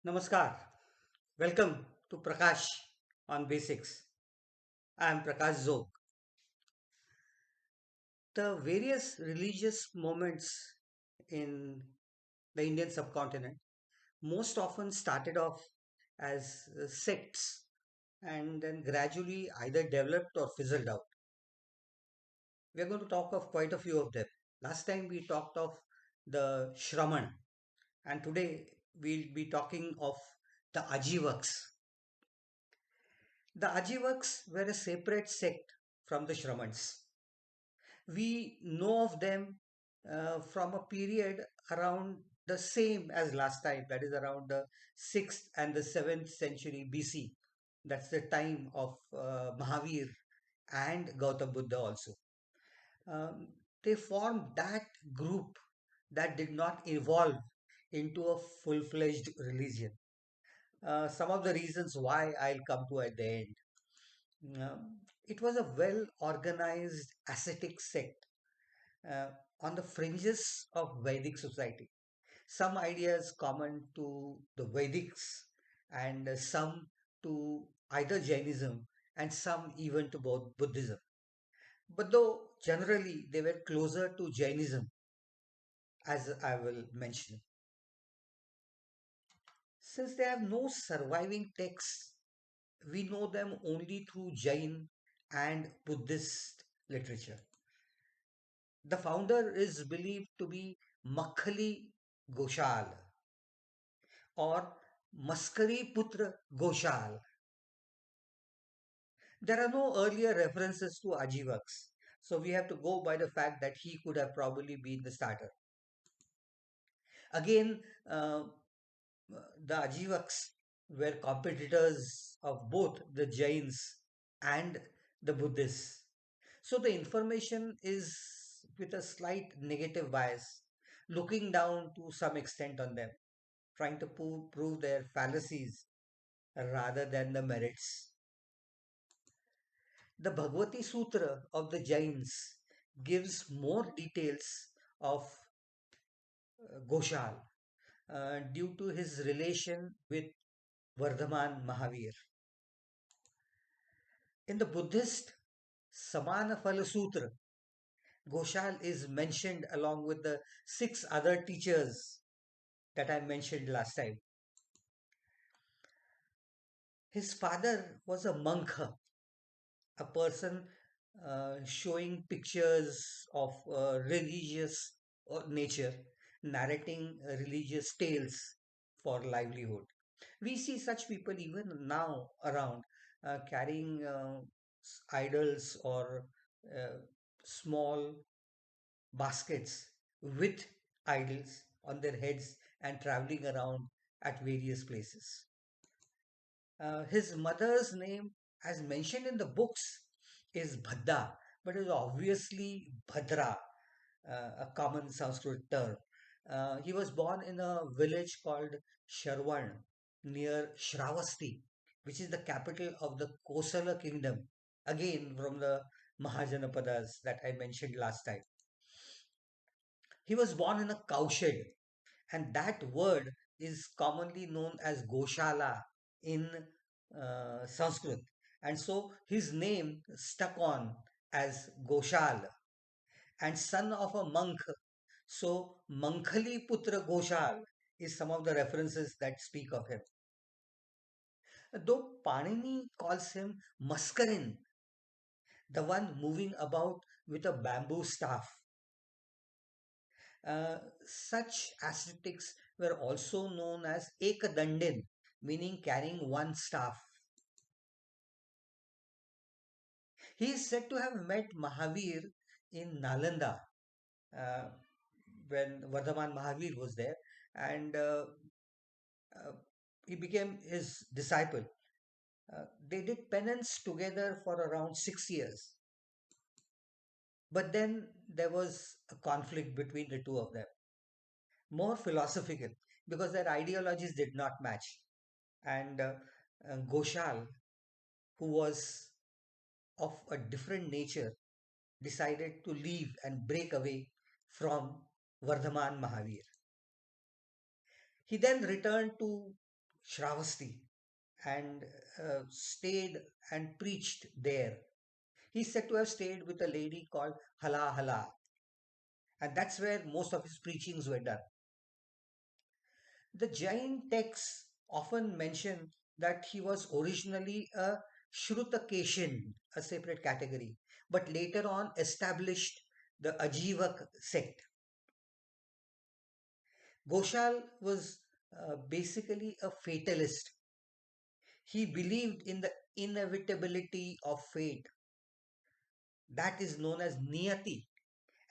Namaskar. Welcome to Prakash on Basics. I am Prakash Zog. The various religious moments in the Indian subcontinent most often started off as sects and then gradually either developed or fizzled out. We are going to talk of quite a few of them. Last time we talked of the Shraman, and today we'll be talking of the Ajeevaks. The Ajeevaks were a separate sect from the Shramans. We know of them from a period around the same as last time, that is around the 6th and the 7th century BC. That's the time of Mahavir and Gautam Buddha also. Um, they formed that group that did not evolve into a full fledged religion. Some of the reasons why I'll come to at the end. It was a well organized ascetic sect uh, on the fringes of Vedic society. Some ideas common to the Vedics and some to either Jainism and some even to both Buddhism. But though generally they were closer to Jainism, as I will mention. Since they have no surviving texts, we know them only through Jain and Buddhist literature. The founder is believed to be Makhali Goshal or Maskari Putra Goshal. There are no earlier references to Ajeevaks, so we have to go by the fact that he could have probably been the starter. Again, uh, the Ajeevaks were competitors of both the Jains and the Buddhists. So the information is with a slight negative bias, looking down to some extent on them, trying to prove their fallacies rather than the merits. The Bhagavati Sutra of the Jains gives more details of Goshal due to his relation with Vardhaman Mahavir. In the Buddhist Samana Phala Sutra, Goshal is mentioned along with the six other teachers that I mentioned last time. His father was a monk, a person showing pictures of religious nature, narrating religious tales for livelihood. We see such people even now around carrying idols or uh, small baskets with idols on their heads and traveling around at various places. His mother's name, as mentioned in the books, is Bhadda, but is obviously Bhadra, a common Sanskrit term. He was born in a village called Sharwan near Shravasti, which is the capital of the Kosala kingdom, again from the Mahajanapadas that I mentioned last time. He was born in a cowshed, and that word is commonly known as Goshala in Sanskrit. And so his name stuck on as Goshal and son of a monk. So Mankhali Putra Goshal is some of the references that speak of him. Though Panini calls him Maskarin, the one moving about with a bamboo staff. Such ascetics were also known as Ekadandin, meaning carrying one staff. He is said to have met Mahavir in Nalanda uh, when Vardhaman Mahavir was there, and uh, he became his disciple. They did penance together for around 6 years, but then there was a conflict between the two of them, more philosophical, because their ideologies did not match. And Goshal, who was of a different nature, decided to leave and break away from Vardhaman Mahavir. He then returned to Shravasti and stayed and preached there. He's said to have stayed with a lady called Hala Hala, and that's where most of his preachings were done. The Jain texts often mention that he was originally a Shrutakeshin, a separate category, but later on established the Ajeevak sect. Goshal was basically a fatalist. He believed in the inevitability of fate, that is known as niyati,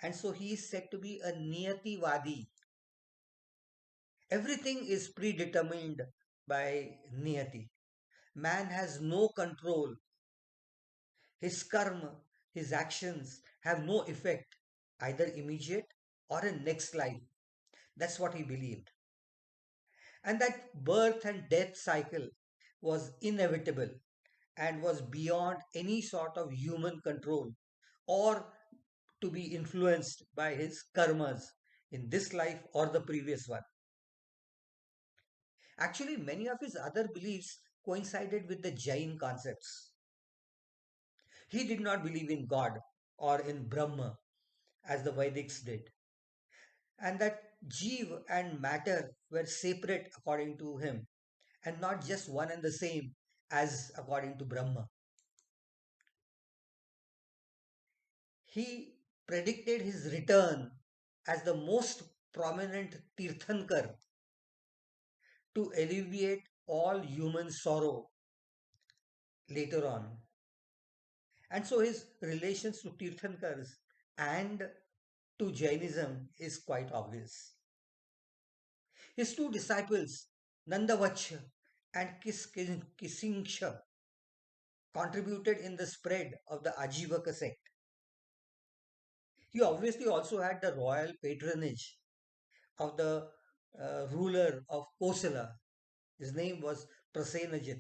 and so he is said to be a niyati-vadi. Everything is predetermined by niyati. Man has no control. His karma, his actions have no effect, either immediate or in next life. That's what he believed. And that birth and death cycle was inevitable and was beyond any sort of human control or to be influenced by his karmas in this life or the previous one. Actually, many of his other beliefs coincided with the Jain concepts. He did not believe in God or in Brahma as the Vedics did, and that Jeev and matter were separate according to him and not just one and the same as according to Brahma. He predicted his return as the most prominent Tirthankar to alleviate all human sorrow later on. And so his relations to Tirthankars and to Jainism is quite obvious. His two disciples, Nandavacha and Kisingsha, contributed in the spread of the Ajivaka sect. He obviously also had the royal patronage of the ruler of Kosala. His name was Prasenajit.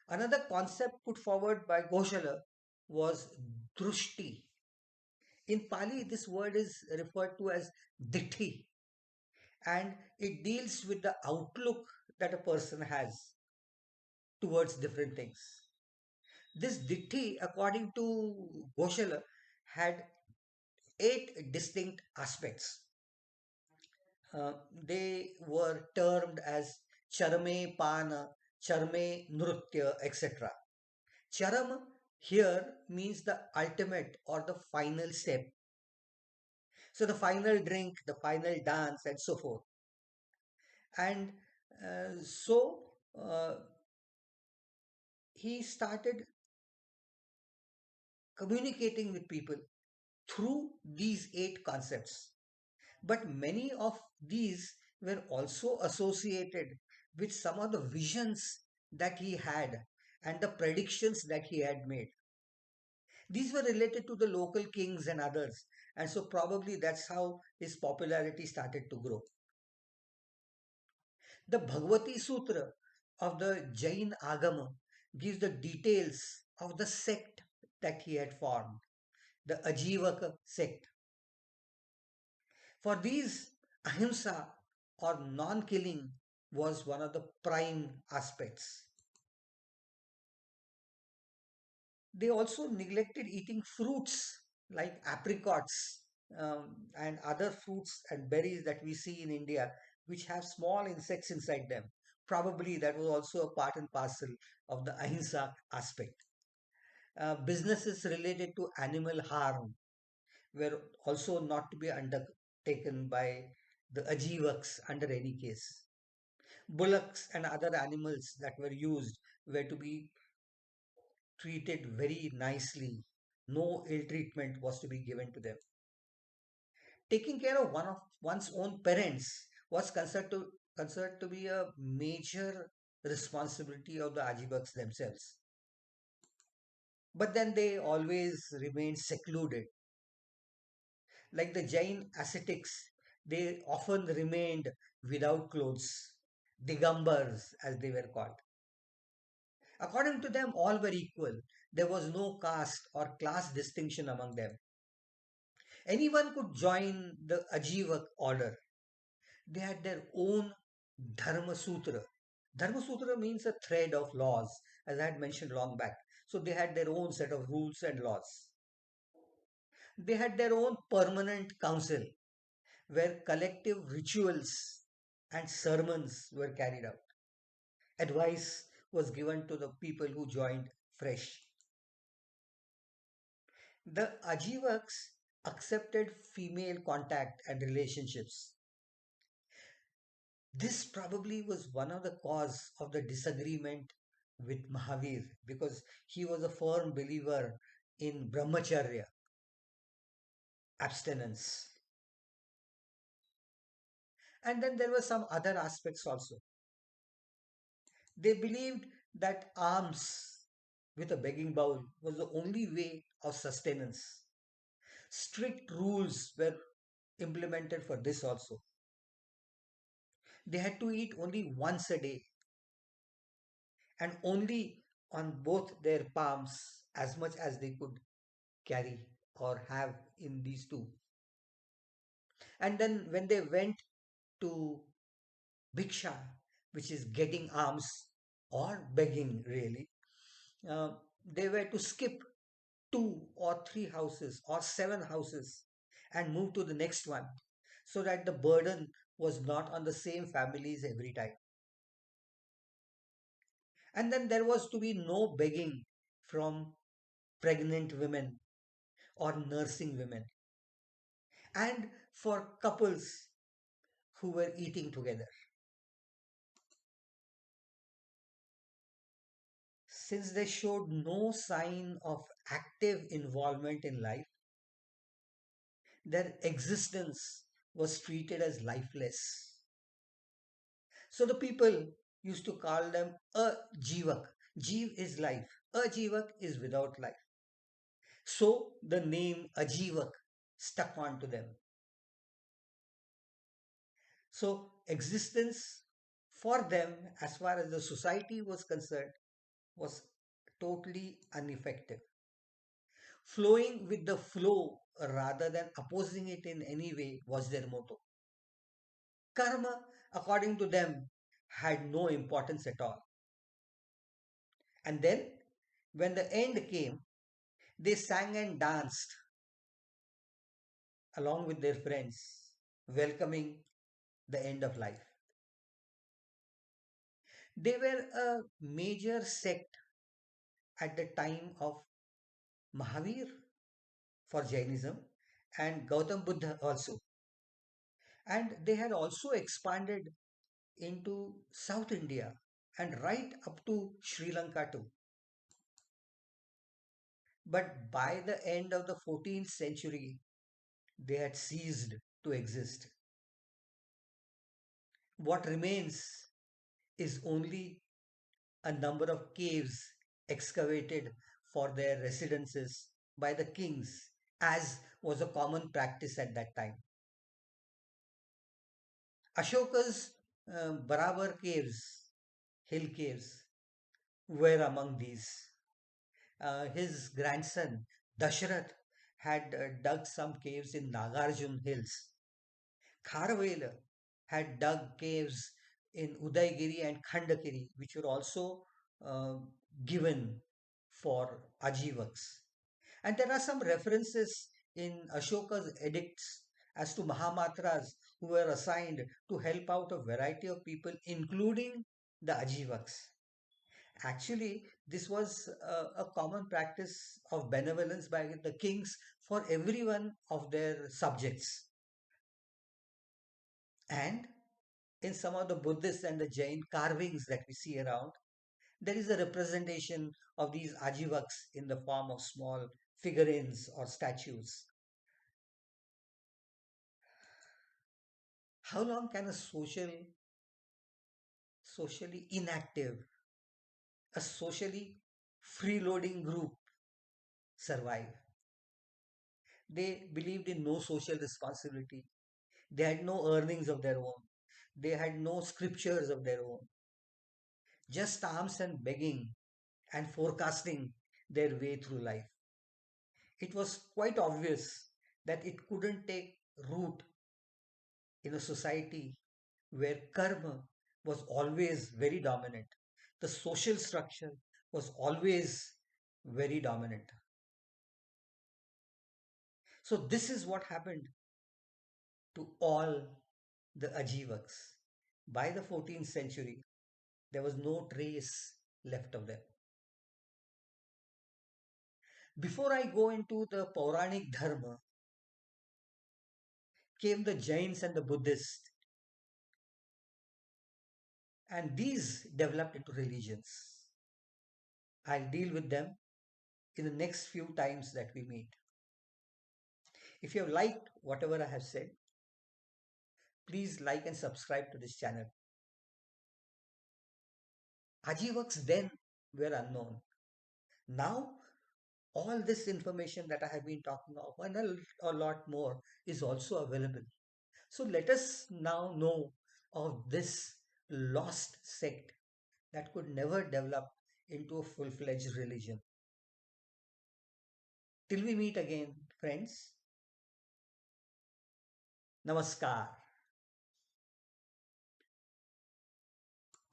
Another concept put forward by Kosala was drushti. In Pali, this word is referred to as dithi, and it deals with the outlook that a person has towards different things. This dithi, according to Goshala, had eight distinct aspects. They were termed as charme pana, charme nrutya, etc. Charam here means the ultimate or the final step. So the final drink, the final dance, and so forth. And so he started communicating with people through these eight concepts. But many of these were also associated with some of the visions that he had and the predictions that he had made. These were related to the local kings and others, and so probably that's how his popularity started to grow. The Bhagavati Sutra of the Jain Agama gives the details of the sect that he had formed, the Ajeevaka sect. For these, ahimsa or non killing was one of the prime aspects. They also neglected eating fruits like apricots and other fruits and berries that we see in India, which have small insects inside them. Probably that was also a part and parcel of the ahimsa aspect. Businesses related to animal harm were also not to be undertaken by the Ajeevaks under any case. Bullocks and other animals that were used were to be treated very nicely. No ill treatment was to be given to them. Taking care of one of one's own parents was considered to be a major responsibility of the Ajibaks themselves. But then they always remained secluded. Like the Jain ascetics, they often remained without clothes, digambars as they were called. According to them, all were equal. There was no caste or class distinction among them. Anyone could join the Ajivak order. They had their own Dharma Sutra. Dharma Sutra means a thread of laws, as I had mentioned long back. So they had their own set of rules and laws. They had their own permanent council where collective rituals and sermons were carried out. Advice was given to the people who joined fresh. The Ajeevaks accepted female contact and relationships. This probably was one of the cause of the disagreement with Mahavir because he was a firm believer in brahmacharya, abstinence. And then there were some other aspects also. They believed that alms with a begging bowl was the only way of sustenance. Strict rules were implemented for this also. They had to eat only once a day and only on both their palms as much as they could carry or have in these two. And then when they went to bhiksha, which is getting alms or begging really, uh, they were to skip two or three houses or seven houses and move to the next one so that the burden was not on the same families every time. And then there was to be no begging from pregnant women or nursing women and for couples who were eating together. Since they showed no sign of active involvement in life, their existence was treated as lifeless. So the people used to call them a Jeevak. Jeev is life. A Jeevak is without life. So the name Ajeevak stuck on to them. So existence for them, as far as the society was concerned, was totally ineffective. Flowing with the flow rather than opposing it in any way was their motto. Karma, according to them, had no importance at all. And then, when the end came, they sang and danced along with their friends, welcoming the end of life. They were a major sect at the time of Mahavir for Jainism and Gautam Buddha also. And they had also expanded into South India and right up to Sri Lanka too. But by the end of the 14th century, they had ceased to exist. What remains is only a number of caves excavated for their residences by the kings, as was a common practice at that time. Ashoka's Barabar caves, hill caves, were among these. His grandson Dashrath had dug some caves in Nagarjun hills. Kharavela had dug caves in Udaygiri and Khandakiri, which were also uh, given for Ajeevaks. And there are some references in Ashoka's edicts as to Mahamatras who were assigned to help out a variety of people, including the Ajeevaks. Actually, this was a common practice of benevolence by the kings for every one of their subjects. And in some of the Buddhist and the Jain carvings that we see around, there is a representation of these Ajivaks in the form of small figurines or statues. How long can a socially inactive, a socially freeloading group survive? They believed in no social responsibility. They had no earnings of their own. They had no scriptures of their own. Just alms and begging and forecasting their way through life. It was quite obvious that it couldn't take root in a society where karma was always very dominant. The social structure was always very dominant. So, this is what happened to all the Ajeevaks. By the 14th century, there was no trace left of them. Before I go into the Pauranik Dharma, came the Jains and the Buddhists, and these developed into religions. I'll deal with them in the next few times that we meet. If you have liked whatever I have said, please like and subscribe to this channel. Ajeevaks then were unknown. Now, all this information that I have been talking of and a lot more is also available. So let us now know of this lost sect that could never develop into a full-fledged religion. Till we meet again, friends, Namaskar.